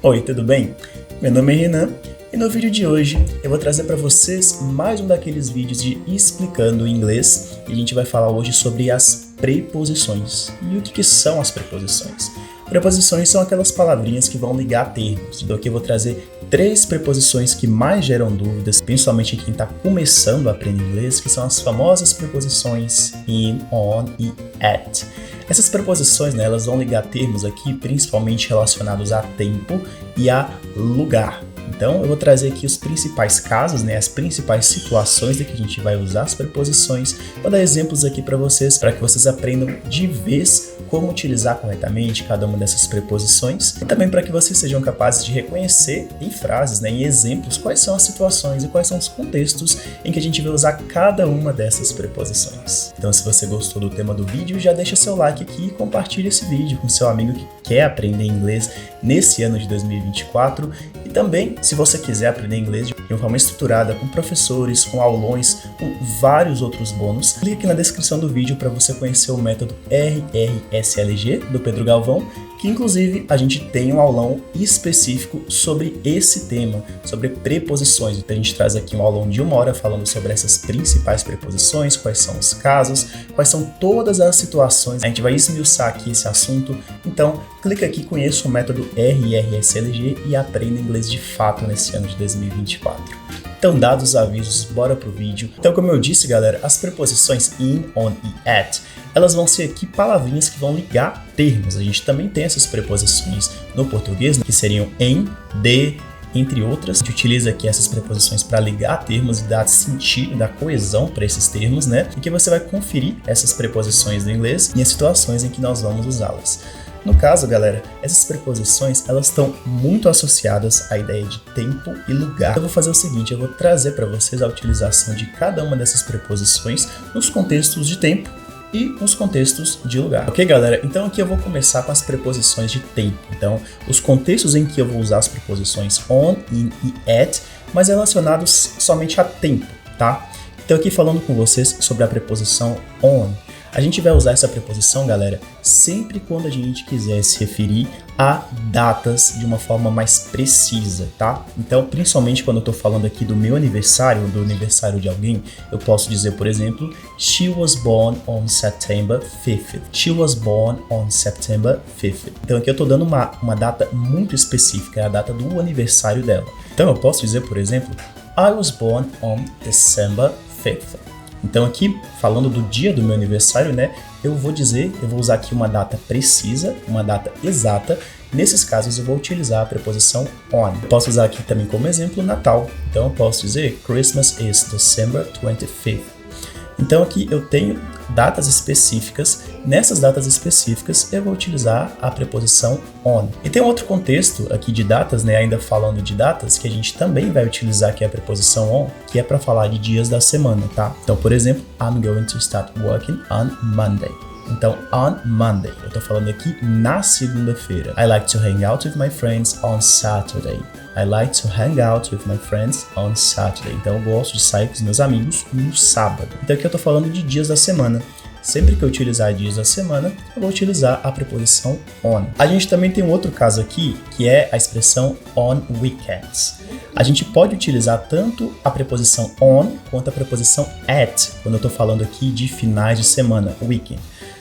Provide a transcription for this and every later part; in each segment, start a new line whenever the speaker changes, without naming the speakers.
Oi, tudo bem? Meu nome é Renan e no vídeo de hoje eu vou trazer para vocês mais um daqueles vídeos de explicando inglês e a gente vai falar hoje sobre as preposições. E o que são as preposições? Preposições são aquelas palavrinhas que vão ligar termos, então aqui eu vou trazer 3 preposições que mais geram dúvidas, principalmente quem está começando a aprender inglês, que são as famosas preposições in, on e at. Essas preposições, elas vão ligar termos aqui, principalmente relacionados a tempo e a lugar. Então, eu vou trazer aqui os principais casos, as principais situações em que a gente vai usar as preposições. Vou dar exemplos aqui para que vocês aprendam de vez como utilizar corretamente cada uma dessas preposições e também para que vocês sejam capazes de reconhecer em frases, em exemplos, quais são as situações e quais são os contextos em que a gente vai usar cada uma dessas preposições. Então, se você gostou do tema do vídeo, já deixa seu like aqui e compartilha esse vídeo com seu amigo que quer aprender inglês nesse ano de 2024 e também, se você quiser aprender inglês de uma forma estruturada, com professores, com aulões, com vários outros bônus, clique aqui na descrição do vídeo para você conhecer o método RRSLG do Pedro Galvão, que inclusive a gente tem um aulão específico sobre esse tema, sobre preposições. Então a gente traz aqui um aulão de 1 hora falando sobre essas principais preposições, quais são os casos, quais são todas as situações. A gente vai esmiuçar aqui esse assunto, então clica aqui, conheça o método RRSLG e aprenda inglês de fato nesse ano de 2024. Então, dados os avisos, bora pro vídeo. Então, como eu disse, galera, as preposições in, on e at, elas vão ser aqui palavrinhas que vão ligar termos. A gente também tem essas preposições no português, que seriam em, de, entre outras. A gente utiliza aqui essas preposições para ligar termos e dar sentido, dar coesão para esses termos, E que você vai conferir essas preposições do inglês e as situações em que nós vamos usá-las. No caso, galera, essas preposições, elas estão muito associadas à ideia de tempo e lugar. Eu vou fazer o seguinte, eu vou trazer para vocês a utilização de cada uma dessas preposições nos contextos de tempo e nos contextos de lugar. Ok, galera? Então aqui eu vou começar com as preposições de tempo. Então, os contextos em que eu vou usar as preposições on, in e at, mas relacionados somente a tempo, tá? Então aqui falando com vocês sobre a preposição on. A gente vai usar essa preposição, galera, sempre quando a gente quiser se referir a datas de uma forma mais precisa, tá? Então, principalmente quando eu tô falando aqui do meu aniversário, ou do aniversário de alguém, eu posso dizer, por exemplo, She was born on September 5th. She was born on September 5th. Então, aqui eu tô dando uma data muito específica, é a data do aniversário dela. Então, eu posso dizer, por exemplo, I was born on December 5th. Então aqui, falando do dia do meu aniversário, eu vou usar aqui uma data precisa, uma data exata. Nesses casos eu vou utilizar a preposição on. Eu posso usar aqui também como exemplo Natal. Então eu posso dizer Christmas is December 25th. Então aqui eu tenho datas específicas. Nessas datas específicas eu vou utilizar a preposição on. E tem um outro contexto aqui de datas, ainda falando de datas, que a gente também vai utilizar aqui a preposição on, que é para falar de dias da semana, tá? Então, por exemplo, I'm going to start working on Monday. Então, on Monday, eu tô falando aqui na segunda-feira. I like to hang out with my friends on Saturday. I like to hang out with my friends on Saturday. Então, eu gosto de sair com os meus amigos no sábado. Então, aqui eu tô falando de dias da semana. Sempre que eu utilizar dias da semana, eu vou utilizar a preposição on. A gente também tem um outro caso aqui, que é a expressão on weekends. A gente pode utilizar tanto a preposição on quanto a preposição at, quando eu tô falando aqui de finais de semana, weekend.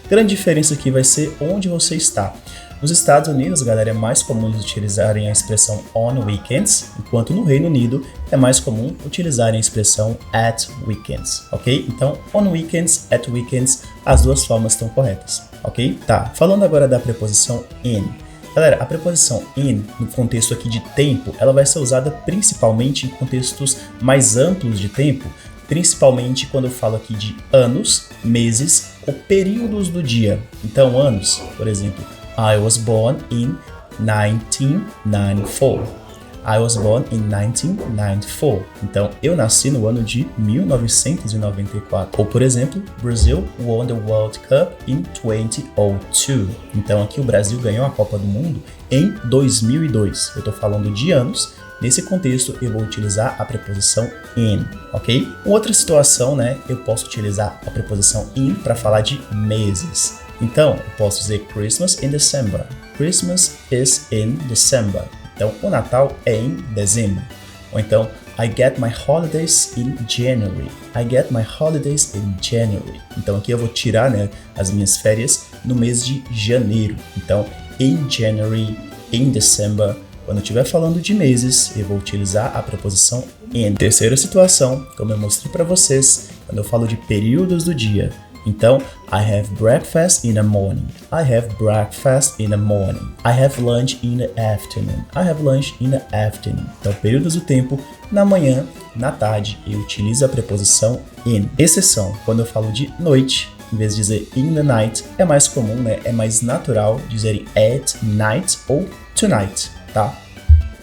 Grande diferença aqui vai ser onde você está. Nos Estados Unidos, galera, é mais comum eles utilizarem a expressão on weekends, enquanto no Reino Unido é mais comum utilizarem a expressão at weekends, ok? Então, on weekends, at weekends, as duas formas estão corretas, ok? Tá, falando agora da preposição in. Galera, a preposição in, no contexto aqui de tempo, ela vai ser usada principalmente em contextos mais amplos de tempo, principalmente quando eu falo aqui de anos, meses ou períodos do dia. Então, anos, por exemplo, I was born in 1994. I was born in 1994. Então, eu nasci no ano de 1994. Ou, por exemplo, Brazil won the World Cup in 2002. Então, aqui o Brasil ganhou a Copa do Mundo em 2002. Eu estou falando de anos. Nesse contexto, eu vou utilizar a preposição in, ok? Outra situação, eu posso utilizar a preposição in para falar de meses. Então, eu posso dizer Christmas in December. Christmas is in December. Então, o Natal é em dezembro. Ou então, I get my holidays in January. I get my holidays in January. Então, aqui eu vou tirar, né, as minhas férias no mês de janeiro. Então, in January, in December. Quando eu estiver falando de meses, eu vou utilizar a preposição in. Terceira situação, como eu mostrei para vocês, quando eu falo de períodos do dia. Então, I have breakfast in the morning. I have breakfast in the morning. I have lunch in the afternoon. I have lunch in the afternoon. Então, períodos do tempo, na manhã, na tarde, eu utilizo a preposição in. Exceção, quando eu falo de noite, em vez de dizer in the night, é mais comum, né? É mais natural dizerem at night ou tonight, tá?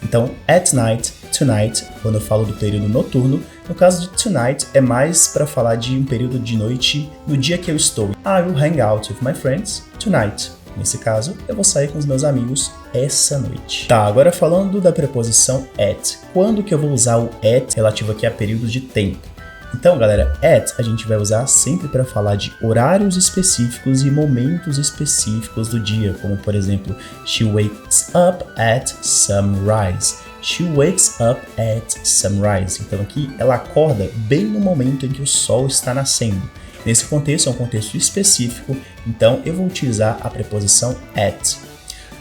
Então, at night, tonight, quando eu falo do período noturno. No caso de tonight, é mais para falar de um período de noite no dia que eu estou. I will hang out with my friends tonight. Nesse caso, eu vou sair com os meus amigos essa noite. Tá, agora falando da preposição at. Quando que eu vou usar o at relativo aqui a períodos de tempo? Então, galera, at a gente vai usar sempre para falar de horários específicos e momentos específicos do dia, como por exemplo, she wakes up at sunrise. She wakes up at sunrise. Então aqui ela acorda bem no momento em que o sol está nascendo. Nesse contexto é um contexto específico, então eu vou utilizar a preposição at.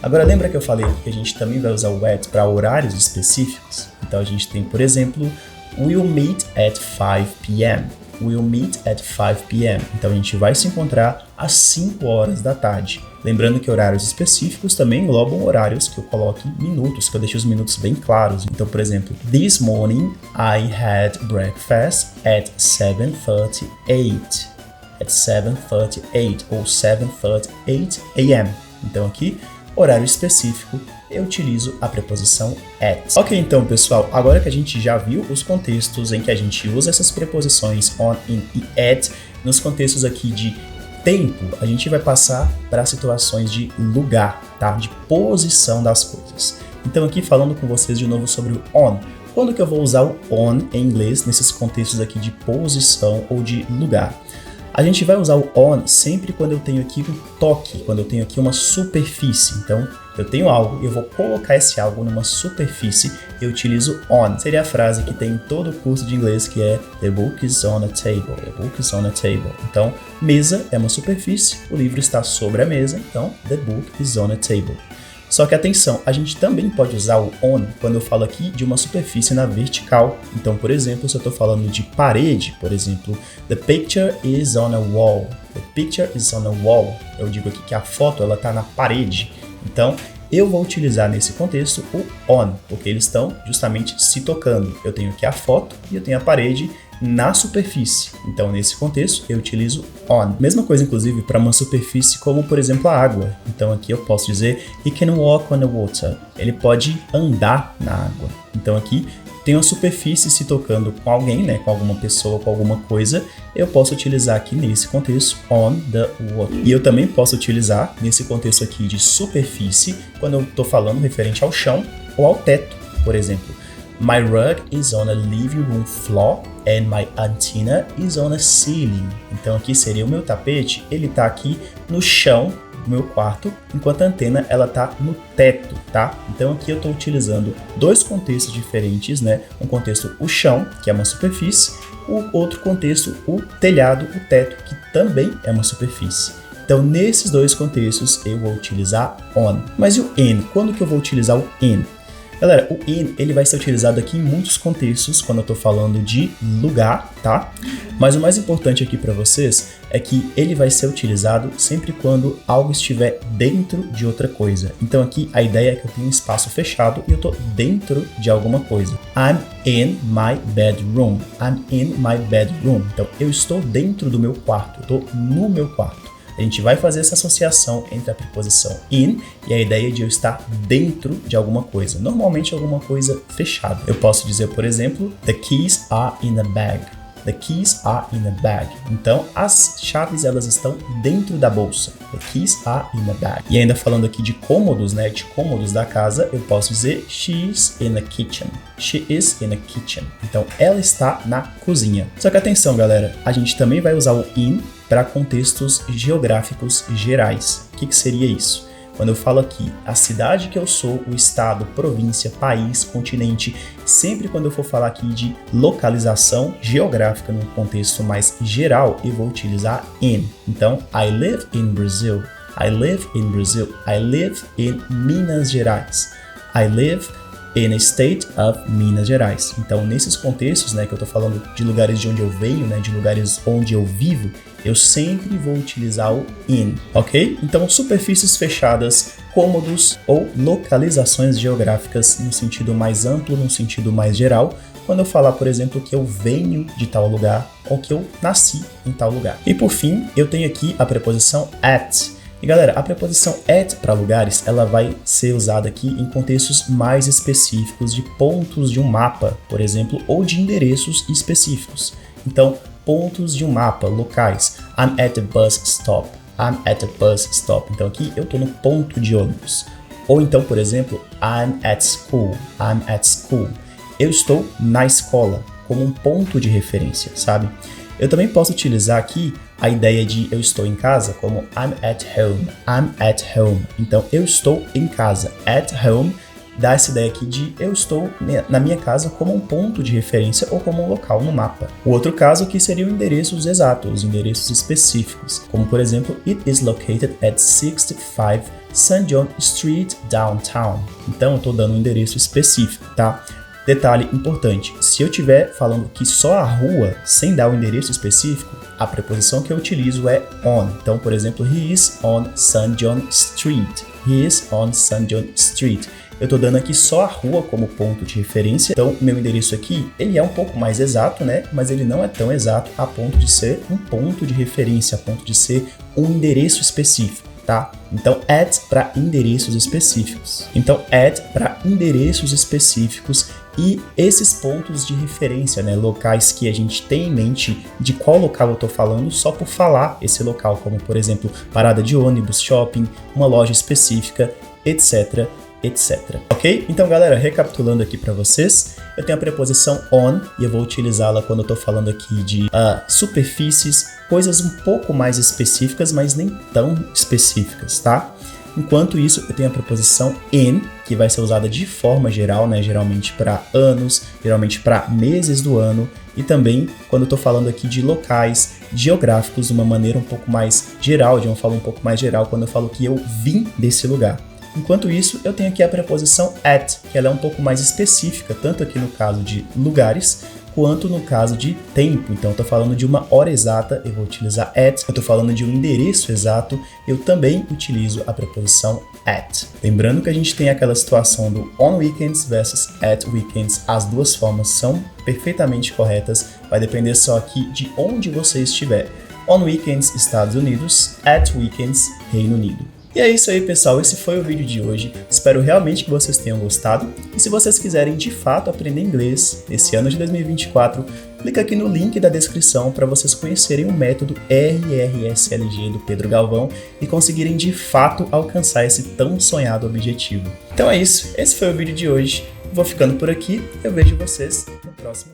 Agora lembra que eu falei que a gente também vai usar o at para horários específicos? Então a gente tem, por exemplo, we'll meet at 5 p.m. We'll meet at 5 p.m. Então a gente vai se encontrar às 5 horas da tarde. Lembrando que horários específicos também englobam horários que eu coloco em minutos, que eu deixo os minutos bem claros. Então, por exemplo, this morning I had breakfast at 7:38. At 7:38 ou 7:38 a.m. Então aqui, horário específico, eu utilizo a preposição at. Ok, então pessoal, agora que a gente já viu os contextos em que a gente usa essas preposições on, in e at, nos contextos aqui de tempo, a gente vai passar para situações de lugar, tá? De posição das coisas. Então aqui falando com vocês de novo sobre o on. Quando que eu vou usar o on em inglês nesses contextos aqui de posição ou de lugar? A gente vai usar o on sempre quando eu tenho aqui um toque, quando eu tenho aqui uma superfície. Então, eu tenho algo, eu vou colocar esse algo numa superfície, eu utilizo on. Seria a frase que tem em todo o curso de inglês, que é the book is on a table. The book is on a table. Então, mesa é uma superfície, o livro está sobre a mesa, então the book is on a table. Só que atenção, a gente também pode usar o on quando eu falo aqui de uma superfície na vertical. Então, por exemplo, se eu estou falando de parede, por exemplo, the picture is on a wall. The picture is on a wall. Eu digo aqui que a foto ela está na parede. Então, eu vou utilizar nesse contexto o on, porque eles estão justamente se tocando. Eu tenho aqui a foto e eu tenho a parede na superfície. Então, nesse contexto, eu utilizo on. Mesma coisa, inclusive, para uma superfície como, por exemplo, a água. Então, aqui eu posso dizer he can walk on the water. Ele pode andar na água. Então, aqui tem uma superfície se tocando com alguém, né, com alguma pessoa, com alguma coisa. Eu posso utilizar aqui nesse contexto on the water. E eu também posso utilizar nesse contexto aqui de superfície quando eu estou falando referente ao chão ou ao teto, por exemplo. My rug is on a living room floor and my antenna is on a ceiling. Então aqui seria o meu tapete, ele tá aqui no chão do meu quarto, enquanto a antena ela tá no teto, tá? Então aqui eu estou utilizando dois contextos diferentes, né? Um contexto o chão, que é uma superfície, o outro contexto o telhado, o teto, que também é uma superfície. Então nesses dois contextos eu vou utilizar on. Mas e o in? Quando que eu vou utilizar o in? Galera, o in ele vai ser utilizado aqui em muitos contextos quando eu estou falando de lugar, tá? Mas o mais importante aqui para vocês é que ele vai ser utilizado sempre quando algo estiver dentro de outra coisa. Então aqui a ideia é que eu tenho um espaço fechado e eu estou dentro de alguma coisa. I'm in my bedroom. I'm in my bedroom. Então eu estou dentro do meu quarto, eu estou no meu quarto. A gente vai fazer essa associação entre a preposição in e a ideia de eu estar dentro de alguma coisa, normalmente alguma coisa fechada. Eu posso dizer, por exemplo, the keys are in a bag. The keys are in a bag. Então, as chaves elas estão dentro da bolsa. The keys are in a bag. E ainda falando aqui de cômodos, né, de cômodos da casa, eu posso dizer she's in a kitchen. She is in a kitchen. Então, ela está na cozinha. Só que atenção, galera, a gente também vai usar o in para contextos geográficos gerais. O que seria isso? Quando eu falo aqui a cidade que eu sou, o estado, província, país, continente, sempre quando eu for falar aqui de localização geográfica num contexto mais geral, eu vou utilizar in. Então, I live in Brazil. I live in Brazil. I live in Minas Gerais. I live in a state of Minas Gerais. Então, nesses contextos, né, que eu tô falando de lugares de onde eu venho, né, de lugares onde eu vivo, eu sempre vou utilizar o in, ok? Então, superfícies fechadas, cômodos ou localizações geográficas no sentido mais amplo, no sentido mais geral, quando eu falar, por exemplo, que eu venho de tal lugar ou que eu nasci em tal lugar. E por fim, eu tenho aqui a preposição at. E galera, a preposição at para lugares, ela vai ser usada aqui em contextos mais específicos de pontos de um mapa, por exemplo, ou de endereços específicos. Então, pontos de um mapa, locais. I'm at the bus stop. I'm at the bus stop. Então aqui eu estou no ponto de ônibus. Ou então, por exemplo, I'm at school. I'm at school. Eu estou na escola, como um ponto de referência, sabe? Eu também posso utilizar aqui a ideia de eu estou em casa como I'm at home. I'm at home. Então, eu estou em casa. At home dá essa ideia aqui de eu estou na minha casa como um ponto de referência ou como um local no mapa. O outro caso aqui seriam endereços exatos, os endereços específicos, como por exemplo, It is located at 65 St. John Street, downtown. Então, eu estou dando um endereço específico, tá? Detalhe importante, se eu estiver falando que só a rua, sem dar o endereço específico, a preposição que eu utilizo é on. Então, por exemplo, he is on St. John Street. He is on St. John Street. Eu estou dando aqui só a rua como ponto de referência, então meu endereço aqui, ele é um pouco mais exato, né? Mas ele não é tão exato a ponto de ser um ponto de referência, a ponto de ser um endereço específico. Tá? Então, at para endereços específicos. Então, at para endereços específicos e esses pontos de referência, né? Locais que a gente tem em mente de qual local eu estou falando só por falar esse local, como por exemplo, parada de ônibus, shopping, uma loja específica, etc, etc. Ok? Então, galera, recapitulando aqui para vocês, eu tenho a preposição on e eu vou utilizá-la quando eu estou falando aqui de superfícies, coisas um pouco mais específicas, mas nem tão específicas, tá? Enquanto isso, eu tenho a preposição in, que vai ser usada de forma geral, né? Geralmente para anos, geralmente para meses do ano, e também quando eu estou falando aqui de locais geográficos de uma maneira um pouco mais geral, de uma forma um pouco mais geral, quando eu falo que eu vim desse lugar. Enquanto isso, eu tenho aqui a preposição at, que ela é um pouco mais específica, tanto aqui no caso de lugares, quanto no caso de tempo. Então, eu estou falando de uma hora exata, eu vou utilizar at. Eu estou falando de um endereço exato, eu também utilizo a preposição at. Lembrando que a gente tem aquela situação do on weekends versus at weekends. As duas formas são perfeitamente corretas, vai depender só aqui de onde você estiver. On weekends, Estados Unidos, at weekends, Reino Unido. E é isso aí, pessoal, esse foi o vídeo de hoje, espero realmente que vocês tenham gostado, e se vocês quiserem de fato aprender inglês nesse ano de 2024, clica aqui no link da descrição para vocês conhecerem o método RRSLG do Pedro Galvão e conseguirem de fato alcançar esse tão sonhado objetivo. Então é isso, esse foi o vídeo de hoje, vou ficando por aqui, eu vejo vocês no próximo vídeo.